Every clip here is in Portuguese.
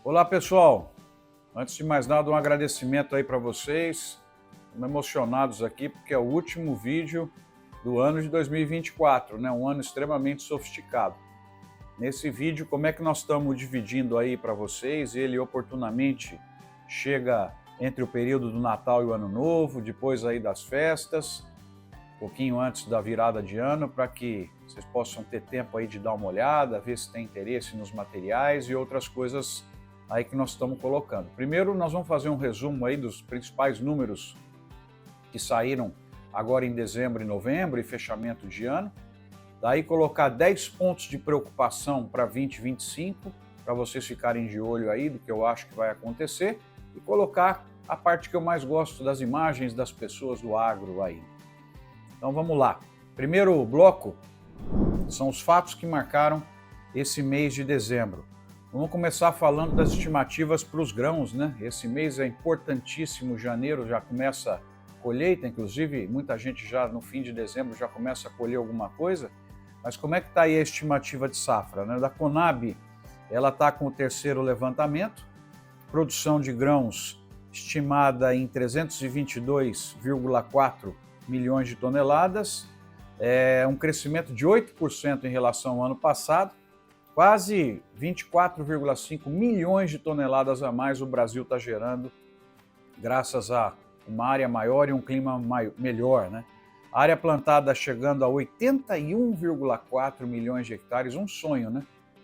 Olá, pessoal. Antes de mais nada, um agradecimento aí para vocês. Estamos emocionados aqui porque é o último vídeo do ano de 2024, né? Um ano extremamente sofisticado. Nesse vídeo, como é que nós estamos dividindo aí para vocês? Ele oportunamente chega entre o período do Natal e o Ano Novo, depois aí das festas, um pouquinho antes da virada de ano, para que vocês possam ter tempo aí de dar uma olhada, ver se tem interesse nos materiais e outras coisas aí que nós estamos colocando. Primeiro, nós vamos fazer um resumo aí dos principais números que saíram agora em dezembro e novembro e fechamento de ano. Daí colocar 10 pontos de preocupação para 2025, para vocês ficarem de olho aí do que eu acho que vai acontecer, e colocar a parte que eu mais gosto das imagens das pessoas do agro aí. Então vamos lá. Primeiro bloco são os fatos que marcaram esse mês de dezembro. Vamos começar falando das estimativas para os grãos, né? Esse mês é importantíssimo, janeiro já começa a colheita, inclusive muita gente já no fim de dezembro já começa a colher alguma coisa, mas como é que está aí a estimativa de safra, né? Da Conab, ela está com o terceiro levantamento, produção de grãos estimada em 322,4 milhões de toneladas, um crescimento de 8% em relação ao ano passado, quase 24,5 milhões de toneladas a mais o Brasil está gerando, graças a uma área maior e um clima melhor, né? A área plantada chegando a 81,4 milhões de hectares, um sonho, né?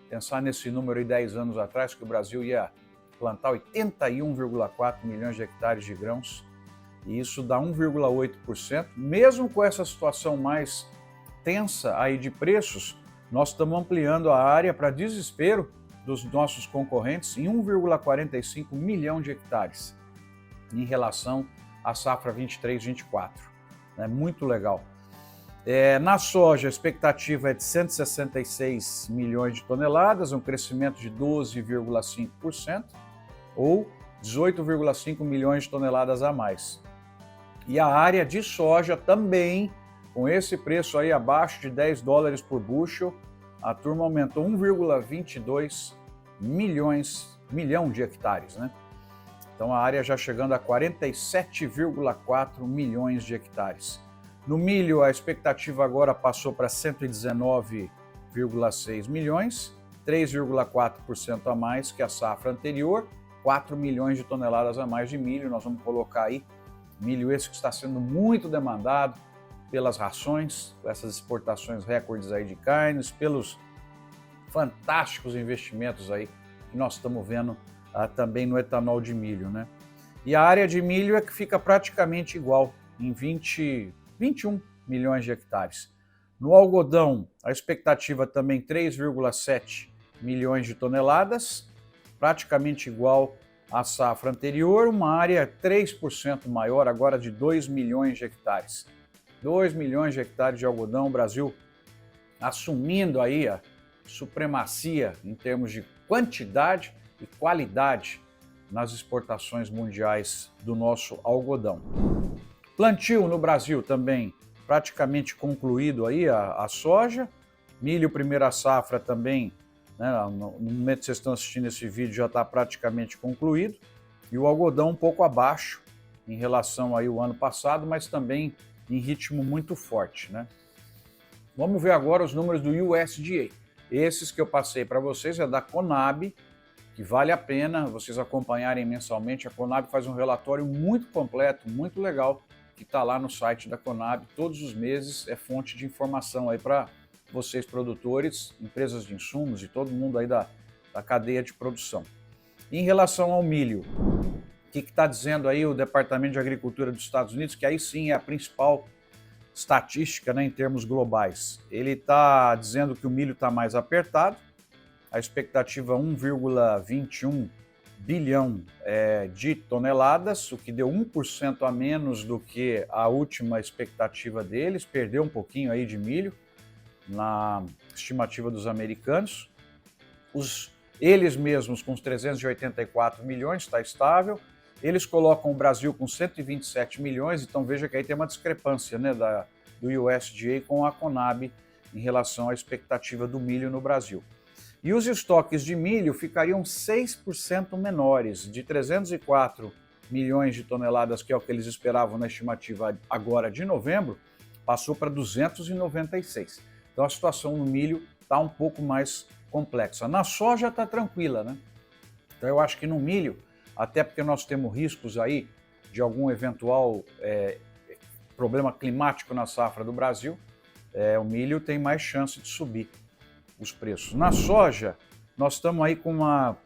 Pensar nesse número aí 10 anos atrás, que o Brasil ia plantar 81,4 milhões de hectares de grãos, e isso dá 1,8%. Mesmo com essa situação mais tensa aí de preços, nós estamos ampliando a área para desespero dos nossos concorrentes em 1,45 milhão de hectares em relação à safra 23-24. É muito legal. Na soja, a expectativa é de 166 milhões de toneladas, um crescimento de 12,5%, ou 18,5 milhões de toneladas a mais. E a área de soja também, com esse preço aí abaixo de 10 dólares por bushel, a turma aumentou 1,22 milhão de hectares, né? Então a área já chegando a 47,4 milhões de hectares. No milho, a expectativa agora passou para 119,6 milhões, 3,4% a mais que a safra anterior, 4 milhões de toneladas a mais de milho. Nós vamos colocar aí milho esse que está sendo muito demandado pelas rações, essas exportações recordes aí de carnes, pelos fantásticos investimentos aí que nós estamos vendo também no etanol de milho, né? E a área de milho é que fica praticamente igual, em 21 milhões de hectares. No algodão, a expectativa também 3,7 milhões de toneladas, praticamente igual à safra anterior, uma área 3% maior, agora de 2 milhões de hectares. 2 milhões de hectares de algodão, o Brasil assumindo aí a supremacia em termos de quantidade e qualidade nas exportações mundiais do nosso algodão. Plantio no Brasil também praticamente concluído aí a soja, milho primeira safra também, né, no momento que vocês estão assistindo esse vídeo já está praticamente concluído, e o algodão um pouco abaixo em relação aí ao ano passado, mas também em ritmo muito forte, né? Vamos ver agora os números do USDA. Esses que eu passei para vocês é da Conab, que vale a pena vocês acompanharem mensalmente. A Conab faz um relatório muito completo, muito legal, que está lá no site da Conab. Todos os meses é fonte de informação aí para vocês produtores, empresas de insumos e todo mundo aí da cadeia de produção. Em relação ao milho, o que está dizendo aí o Departamento de Agricultura dos Estados Unidos, que aí sim é a principal estatística, né, em termos globais. Ele está dizendo que o milho está mais apertado, a expectativa 1,21 bilhão de toneladas, o que deu 1% a menos do que a última expectativa deles, perdeu um pouquinho aí de milho na estimativa dos americanos. Eles mesmos com os 384 milhões, está estável. Eles colocam o Brasil com 127 milhões, então veja que aí tem uma discrepância, né, do USDA com a Conab em relação à expectativa do milho no Brasil. E os estoques de milho ficariam 6% menores, de 304 milhões de toneladas, que é o que eles esperavam na estimativa agora de novembro, passou para 296. Então a situação no milho está um pouco mais complexa. Na soja está tranquila, né? Então eu acho que no milho, até porque nós temos riscos aí de algum eventual problema climático na safra do Brasil, o milho tem mais chance de subir os preços. Na soja, nós estamos aí com uma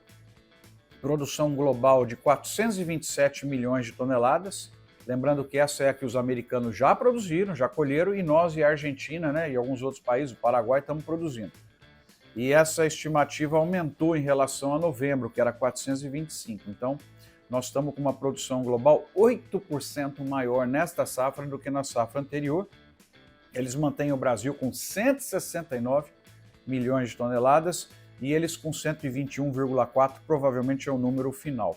produção global de 427 milhões de toneladas, lembrando que essa é a que os americanos já produziram, já colheram, e nós e a Argentina, né, e alguns outros países, o Paraguai, estamos produzindo. E essa estimativa aumentou em relação a novembro, que era 425. Então, nós estamos com uma produção global 8% maior nesta safra do que na safra anterior. Eles mantêm o Brasil com 169 milhões de toneladas e eles com 121,4, provavelmente é o número final.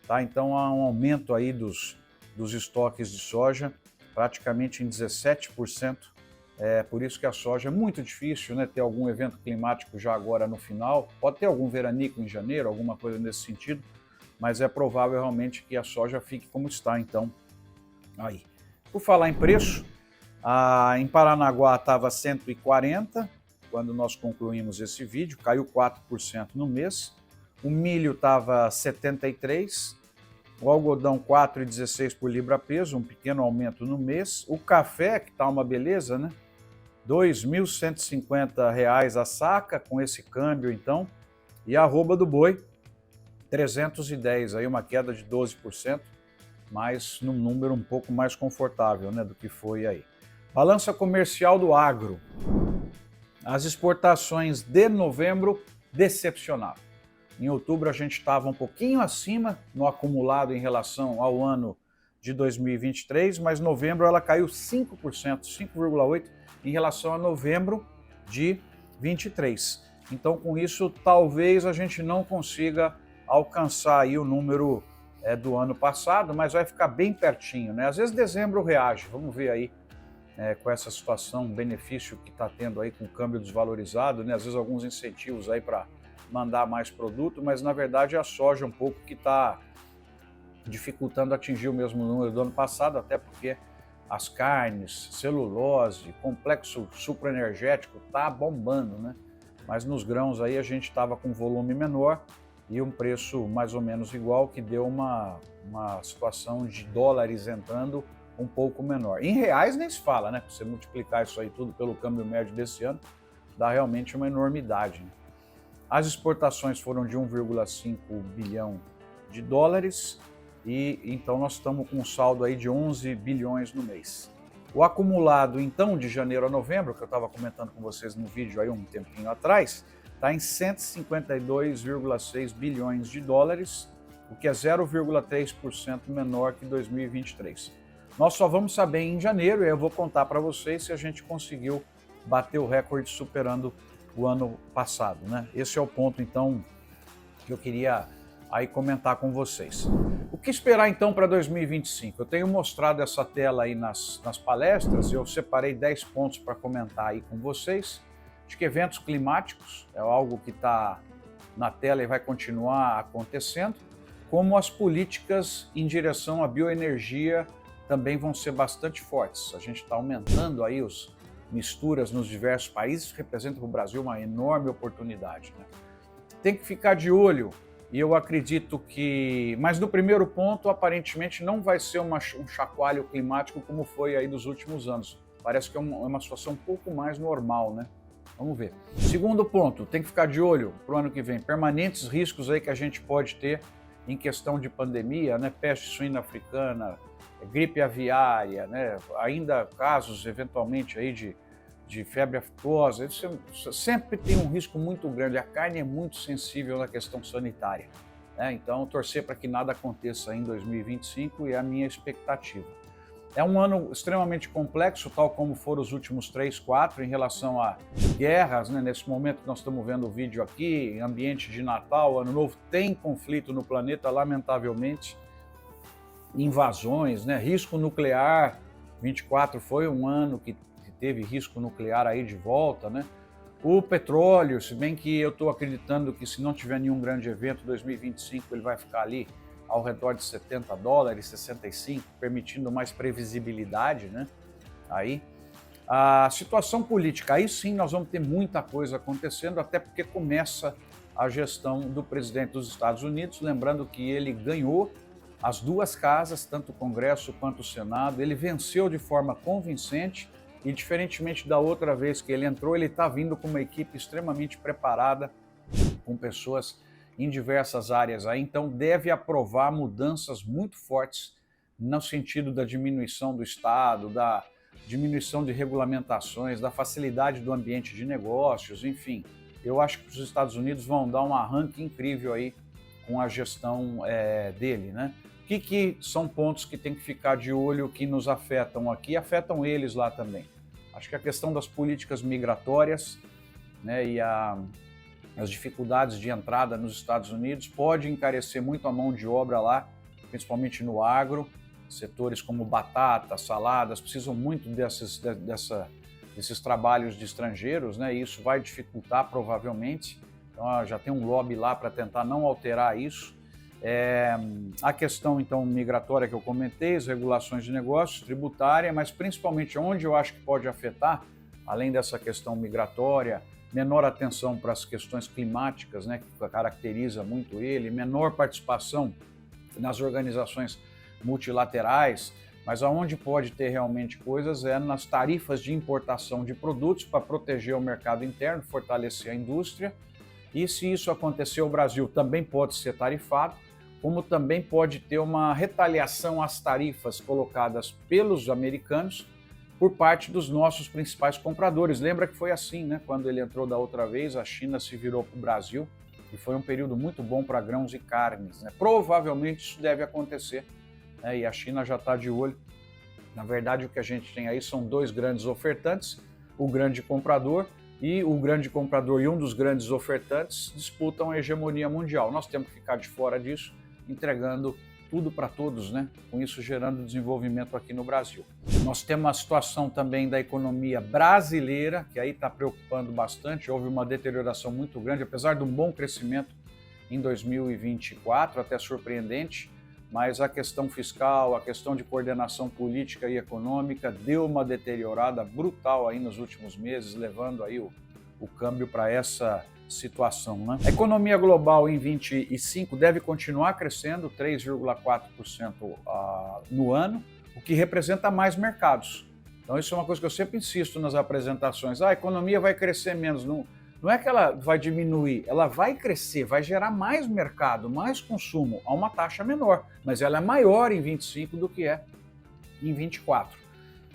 Tá? Então há um aumento aí dos estoques de soja, praticamente em 17%. Por isso que a soja é muito difícil, né, ter algum evento climático já agora no final. Pode ter algum veranico em janeiro, alguma coisa nesse sentido, mas é provável realmente que a soja fique como está, então, aí. Por falar em preço, em Paranaguá estava 140, quando nós concluímos esse vídeo, caiu 4% no mês. O milho estava 73, o algodão 4,16 por libra-peso, um pequeno aumento no mês. O café, que está uma beleza, né? R$ 2.150 a saca, com esse câmbio, então. E a arroba do boi, 310, aí uma queda de 12%, mas num número um pouco mais confortável, né, do que foi aí. Balança comercial do agro. As exportações de novembro decepcionaram. Em outubro a gente estava um pouquinho acima no acumulado em relação ao ano de 2023, mas novembro ela caiu 5%, 5,8% em relação a novembro de 23. Então com isso talvez a gente não consiga alcançar aí o número do ano passado, mas vai ficar bem pertinho, né? Às vezes dezembro reage, vamos ver aí com essa situação, benefício que está tendo aí com o câmbio desvalorizado, né? Às vezes alguns incentivos aí para mandar mais produto, mas na verdade é a soja um pouco que está dificultando atingir o mesmo número do ano passado, até porque as carnes, celulose, complexo supraenergético está bombando, né? Mas nos grãos aí a gente estava com volume menor e um preço mais ou menos igual, que deu uma situação de dólares entrando um pouco menor. Em reais nem se fala, né? Você multiplicar isso aí tudo pelo câmbio médio desse ano, dá realmente uma enormidade, né? As exportações foram de 1,5 bilhão de dólares e então nós estamos com um saldo aí de 11 bilhões no mês. O acumulado então de janeiro a novembro, que eu estava comentando com vocês no vídeo aí um tempinho atrás, está em 152,6 bilhões de dólares, o que é 0,3% menor que 2023. Nós só vamos saber em janeiro e eu vou contar para vocês se a gente conseguiu bater o recorde superando o ano passado, né? Esse é o ponto, então, que eu queria aí comentar com vocês. O que esperar, então, para 2025? Eu tenho mostrado essa tela aí nas palestras e eu separei 10 pontos para comentar aí com vocês. Acho que eventos climáticos é algo que está na tela e vai continuar acontecendo, como as políticas em direção à bioenergia também vão ser bastante fortes. A gente está aumentando aí as misturas nos diversos países, representa para o Brasil uma enorme oportunidade, né? Tem que ficar de olho, e eu acredito que... Mas no primeiro ponto, aparentemente, não vai ser um chacoalho climático como foi aí dos últimos anos. Parece que é uma situação um pouco mais normal, né? Vamos ver. Segundo ponto, tem que ficar de olho para o ano que vem. Permanentes riscos aí que a gente pode ter em questão de pandemia, né? Peste suína africana, gripe aviária, né? Ainda casos, eventualmente, aí de febre aftosa. Isso sempre tem um risco muito grande. A carne é muito sensível na questão sanitária, né? Então, torcer para que nada aconteça em 2025 é a minha expectativa. É um ano extremamente complexo, tal como foram os últimos 3, 4, em relação a guerras, né? Nesse momento que nós estamos vendo o vídeo aqui, ambiente de Natal, Ano Novo, tem conflito no planeta, lamentavelmente. Invasões, né? Risco nuclear, 24 foi um ano que teve risco nuclear aí de volta, né? O petróleo, se bem que eu estou acreditando que se não tiver nenhum grande evento, 2025 ele vai ficar ali ao redor de $70, 65, permitindo mais previsibilidade, né? Aí, a situação política, aí sim nós vamos ter muita coisa acontecendo, até porque começa a gestão do presidente dos Estados Unidos, lembrando que ele ganhou as duas casas, tanto o Congresso quanto o Senado, ele venceu de forma convincente e, diferentemente da outra vez que ele entrou, ele está vindo com uma equipe extremamente preparada, com pessoas em diversas áreas aí, então deve aprovar mudanças muito fortes no sentido da diminuição do Estado, da diminuição de regulamentações, da facilidade do ambiente de negócios, enfim. Eu acho que os Estados Unidos vão dar um arranque incrível aí com a gestão dele, né? O que são pontos que tem que ficar de olho que nos afetam aqui, afetam eles lá também? Acho que a questão das políticas migratórias, né, e as dificuldades de entrada nos Estados Unidos pode encarecer muito a mão de obra lá, principalmente no agro. Setores como batata, saladas, precisam muito desses trabalhos de estrangeiros, né? E isso vai dificultar provavelmente. Então já tem um lobby lá para tentar não alterar isso. A questão então migratória que eu comentei, as regulações de negócios, tributária, mas principalmente onde eu acho que pode afetar, além dessa questão migratória, menor atenção para as questões climáticas, né, que caracteriza muito ele, menor participação nas organizações multilaterais, mas aonde pode ter realmente coisas é nas tarifas de importação de produtos para proteger o mercado interno, fortalecer a indústria. E se isso acontecer, o Brasil também pode ser tarifado, como também pode ter uma retaliação às tarifas colocadas pelos americanos por parte dos nossos principais compradores. Lembra que foi assim, né? Quando ele entrou da outra vez, a China se virou para o Brasil e foi um período muito bom para grãos e carnes, né? Provavelmente isso deve acontecer, né? E a China já está de olho. Na verdade, o que a gente tem aí são dois grandes ofertantes, o grande comprador e um dos grandes ofertantes disputam a hegemonia mundial. Nós temos que ficar de fora disso, entregando tudo para todos, né? Com isso gerando desenvolvimento aqui no Brasil. Nós temos a situação também da economia brasileira, que aí está preocupando bastante, houve uma deterioração muito grande, apesar de um bom crescimento em 2024, até surpreendente, mas a questão fiscal, a questão de coordenação política e econômica deu uma deteriorada brutal aí nos últimos meses, levando aí o câmbio para essa situação, né? A economia global em 25 deve continuar crescendo 3,4% no ano, o que representa mais mercados. Então isso é uma coisa que eu sempre insisto nas apresentações. A economia vai crescer menos, não é que ela vai diminuir, ela vai crescer, vai gerar mais mercado, mais consumo a uma taxa menor, mas ela é maior em 25 do que é em 24.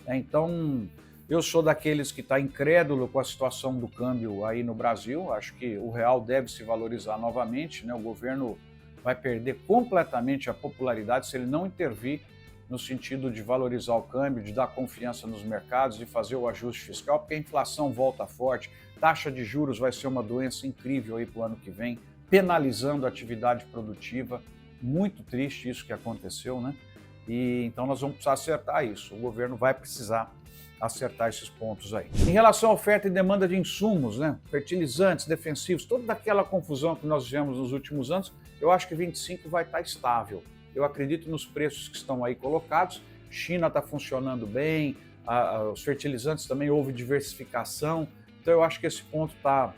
Então, eu sou daqueles que está incrédulo com a situação do câmbio aí no Brasil, acho que o real deve se valorizar novamente, né? O governo vai perder completamente a popularidade se ele não intervir no sentido de valorizar o câmbio, de dar confiança nos mercados, de fazer o ajuste fiscal, porque a inflação volta forte, taxa de juros vai ser uma doença incrível aí para o ano que vem, penalizando a atividade produtiva, muito triste isso que aconteceu, né? E então nós vamos precisar acertar isso, o governo vai precisar acertar esses pontos aí. Em relação à oferta e demanda de insumos, né, fertilizantes, defensivos, toda aquela confusão que nós vivemos nos últimos anos, eu acho que 25 vai estar estável. Eu acredito nos preços que estão aí colocados, China está funcionando bem, os fertilizantes também houve diversificação, então eu acho que esse ponto está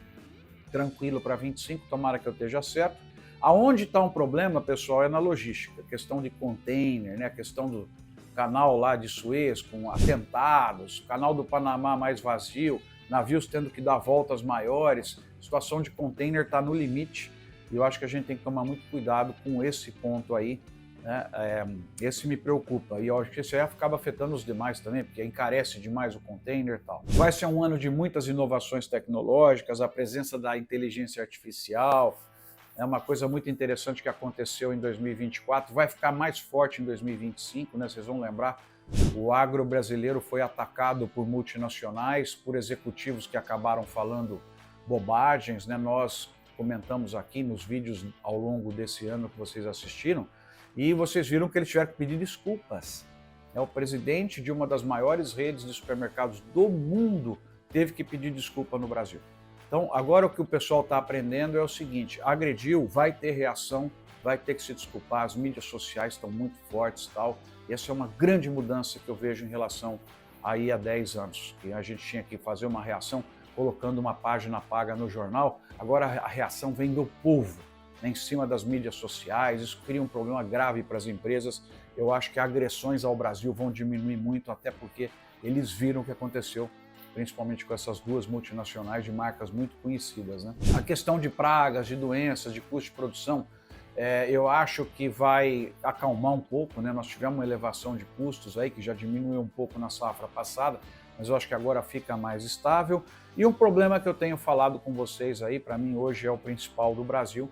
tranquilo para 25, tomara que eu esteja certo. Aonde está um problema, pessoal, é na logística, questão de container, né, a questão do canal lá de Suez com atentados, canal do Panamá mais vazio, navios tendo que dar voltas maiores, situação de container está no limite e eu acho que a gente tem que tomar muito cuidado com esse ponto aí, né? Esse me preocupa e eu acho que isso aí acaba afetando os demais também, porque encarece demais o container e tal. Vai ser um ano de muitas inovações tecnológicas, a presença da inteligência artificial, é uma coisa muito interessante que aconteceu em 2024, vai ficar mais forte em 2025, né? Vocês vão lembrar, o agro brasileiro foi atacado por multinacionais, por executivos que acabaram falando bobagens, né? Nós comentamos aqui nos vídeos ao longo desse ano que vocês assistiram, e vocês viram que eles tiveram que pedir desculpas. O presidente de uma das maiores redes de supermercados do mundo teve que pedir desculpa no Brasil. Então, agora o que o pessoal está aprendendo é o seguinte: agrediu, vai ter reação, vai ter que se desculpar, as mídias sociais estão muito fortes e tal. E essa é uma grande mudança que eu vejo em relação aí a 10 anos, que a gente tinha que fazer uma reação colocando uma página paga no jornal, agora a reação vem do povo, né, em cima das mídias sociais, isso cria um problema grave para as empresas. Eu acho que agressões ao Brasil vão diminuir muito, até porque eles viram o que aconteceu, principalmente com essas duas multinacionais de marcas muito conhecidas, né? A questão de pragas, de doenças, de custo de produção, eu acho que vai acalmar um pouco, né? Nós tivemos uma elevação de custos aí, que já diminuiu um pouco na safra passada, mas eu acho que agora fica mais estável. E um problema que eu tenho falado com vocês aí, para mim hoje é o principal do Brasil,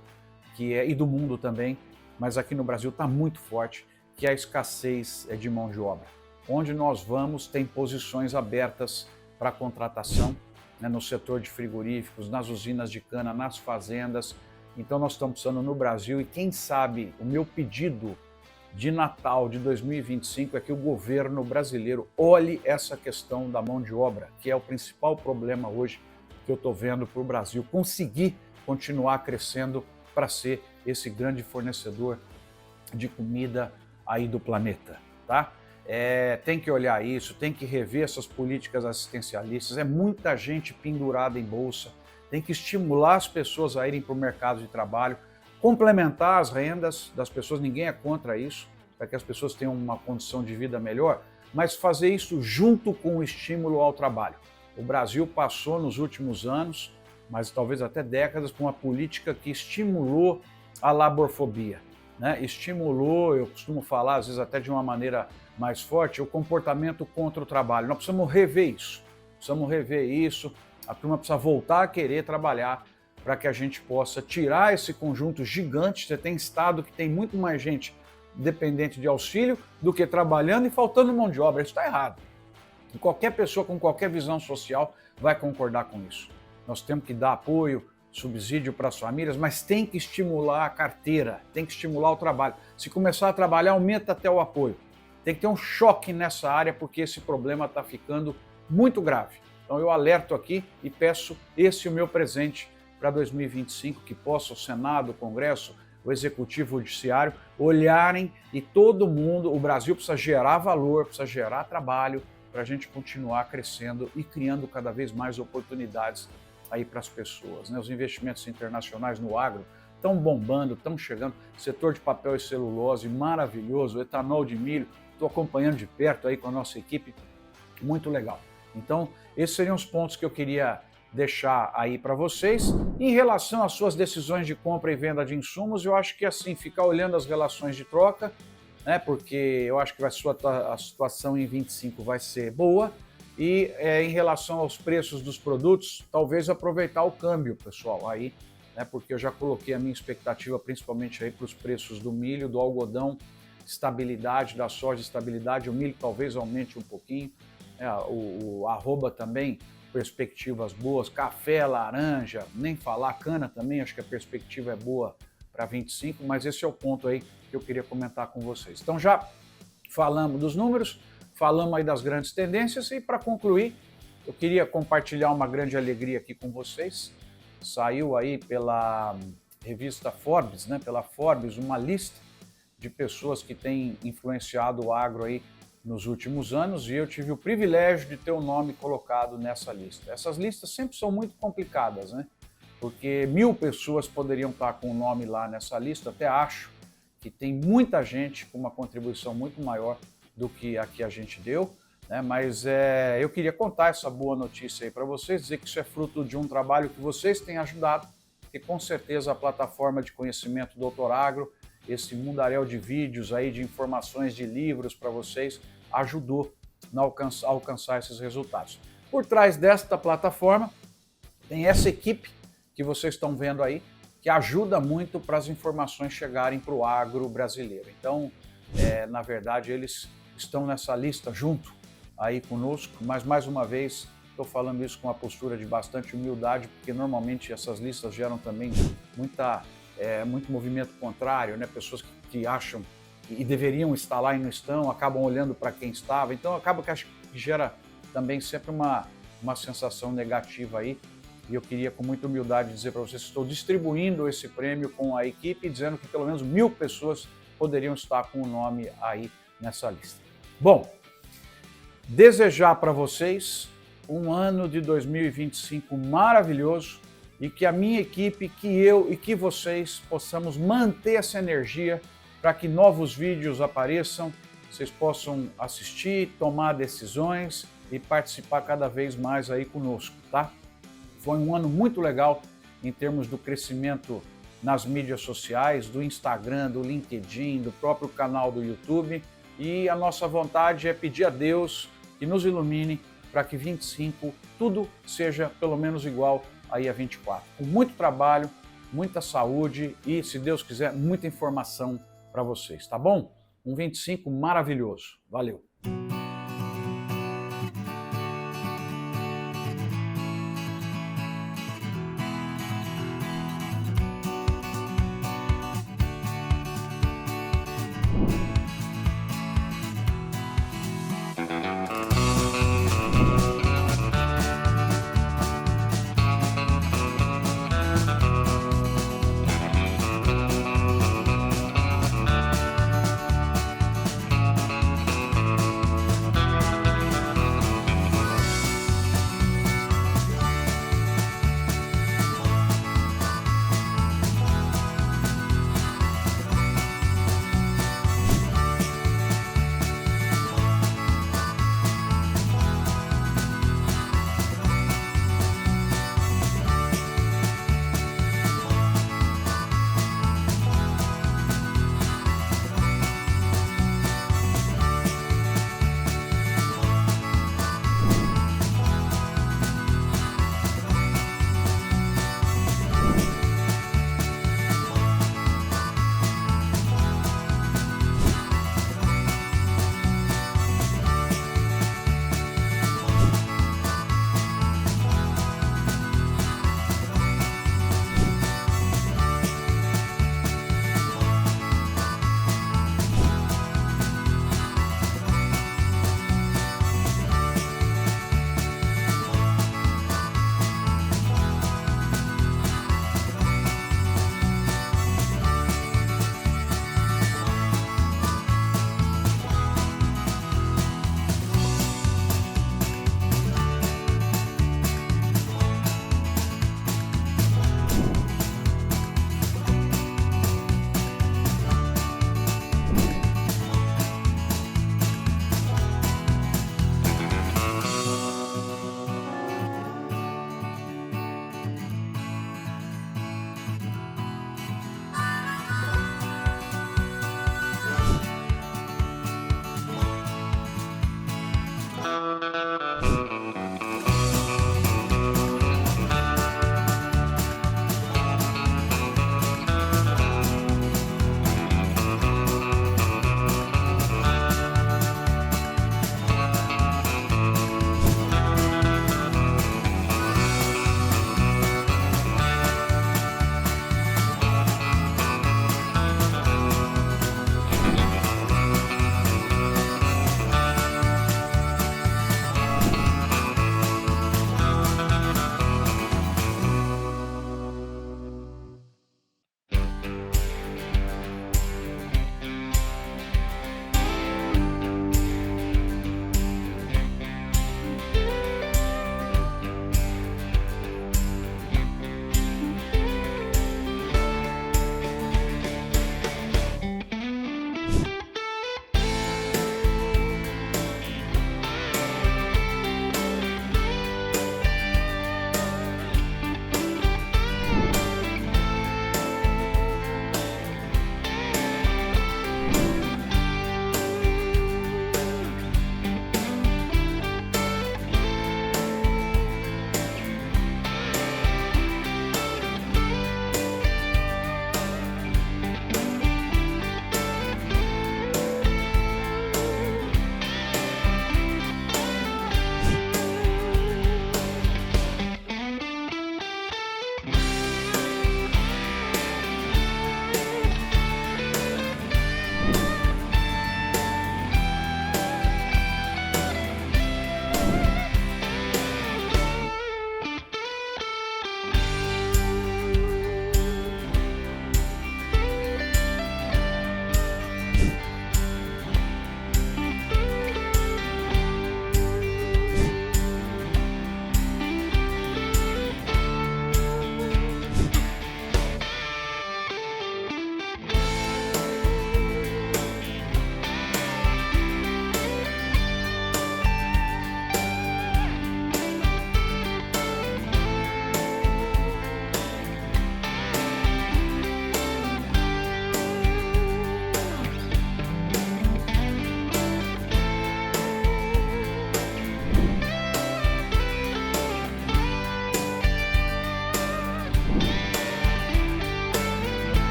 e do mundo também, mas aqui no Brasil está muito forte, que é a escassez de mão de obra. Onde nós vamos, tem posições abertas para contratação, né, no setor de frigoríficos, nas usinas de cana, nas fazendas. Então nós estamos precisando no Brasil, e quem sabe o meu pedido de Natal de 2025 é que o governo brasileiro olhe essa questão da mão de obra, que é o principal problema hoje que eu estou vendo para o Brasil conseguir continuar crescendo para ser esse grande fornecedor de comida aí do planeta, tá? Tem que olhar isso, tem que rever essas políticas assistencialistas, é muita gente pendurada em bolsa, tem que estimular as pessoas a irem para o mercado de trabalho, complementar as rendas das pessoas, ninguém é contra isso, para que as pessoas tenham uma condição de vida melhor, mas fazer isso junto com o estímulo ao trabalho. O Brasil passou nos últimos anos, mas talvez até décadas, com uma política que estimulou a laborfobia, né? Estimulou, eu costumo falar, às vezes até de uma maneira mais forte, o comportamento contra o trabalho. Nós precisamos rever isso, a turma precisa voltar a querer trabalhar para que a gente possa tirar esse conjunto gigante. Você tem estado que tem muito mais gente dependente de auxílio do que trabalhando e faltando mão de obra. Isso está errado. E qualquer pessoa com qualquer visão social vai concordar com isso. Nós temos que dar apoio, subsídio para as famílias, mas tem que estimular a carteira, tem que estimular o trabalho. Se começar a trabalhar, aumenta até o apoio. Tem que ter um choque nessa área, porque esse problema está ficando muito grave. Então eu alerto aqui e peço esse o meu presente para 2025, que possa o Senado, o Congresso, o Executivo, o Judiciário olharem, e todo mundo, o Brasil precisa gerar valor, precisa gerar trabalho para a gente continuar crescendo e criando cada vez mais oportunidades aí para as pessoas, né? Os investimentos internacionais no agro estão bombando, estão chegando, setor de papel e celulose maravilhoso, etanol de milho, estou acompanhando de perto aí com a nossa equipe, muito legal. Então, esses seriam os pontos que eu queria deixar aí para vocês. Em relação às suas decisões de compra e venda de insumos, eu acho que assim, ficar olhando as relações de troca, né, porque eu acho que a situação em 25 vai ser boa, e em relação aos preços dos produtos, talvez aproveitar o câmbio, pessoal, aí, né, porque eu já coloquei a minha expectativa principalmente aí para os preços do milho, do algodão, estabilidade, da soja, estabilidade, o milho talvez aumente um pouquinho, o arroba também, perspectivas boas, café, laranja, nem falar, cana também, acho que a perspectiva é boa para 25, mas esse é o ponto aí que eu queria comentar com vocês. Então já falamos dos números, falamos aí das grandes tendências, e para concluir, eu queria compartilhar uma grande alegria aqui com vocês. Saiu aí pela revista Forbes, né, pela Forbes, uma lista de pessoas que têm influenciado o agro aí nos últimos anos, e eu tive o privilégio de ter o nome colocado nessa lista. Essas listas sempre são muito complicadas, né? Porque 1000 pessoas poderiam estar com o nome lá nessa lista, até acho que tem muita gente com uma contribuição muito maior do que a que a gente deu, né? Mas eu queria contar essa boa notícia aí para vocês, dizer que isso é fruto de um trabalho que vocês têm ajudado, e com certeza a plataforma de conhecimento Doutor Agro, esse mundaréu de vídeos aí, de informações, de livros para vocês, ajudou a alcançar esses resultados. Por trás desta plataforma tem essa equipe que vocês estão vendo aí, que ajuda muito para as informações chegarem para o agro brasileiro. Então, na verdade, eles estão nessa lista junto aí conosco, mas mais uma vez estou falando isso com uma postura de bastante humildade, porque normalmente essas listas geram também muito movimento contrário, né? Pessoas que acham e deveriam estar lá e não estão, acabam olhando para quem estava, então acaba que acho que gera também sempre uma sensação negativa aí, E eu queria, com muita humildade, dizer para vocês que estou distribuindo esse prêmio com a equipe, dizendo que pelo menos 1000 pessoas poderiam estar com o nome aí nessa lista. Bom, desejar para vocês um ano de 2025 maravilhoso e que a minha equipe, que eu e que vocês possamos manter essa energia para que novos vídeos apareçam, vocês possam assistir, tomar decisões e participar cada vez mais aí conosco, tá? Foi um ano muito legal em termos do crescimento nas mídias sociais, do Instagram, do LinkedIn, do próprio canal do YouTube, e a nossa vontade é pedir a Deus que nos ilumine para que 25 tudo seja pelo menos igual aí a 24. Com muito trabalho, muita saúde e, se Deus quiser, muita informação para vocês, tá bom? Um 25 maravilhoso. Valeu!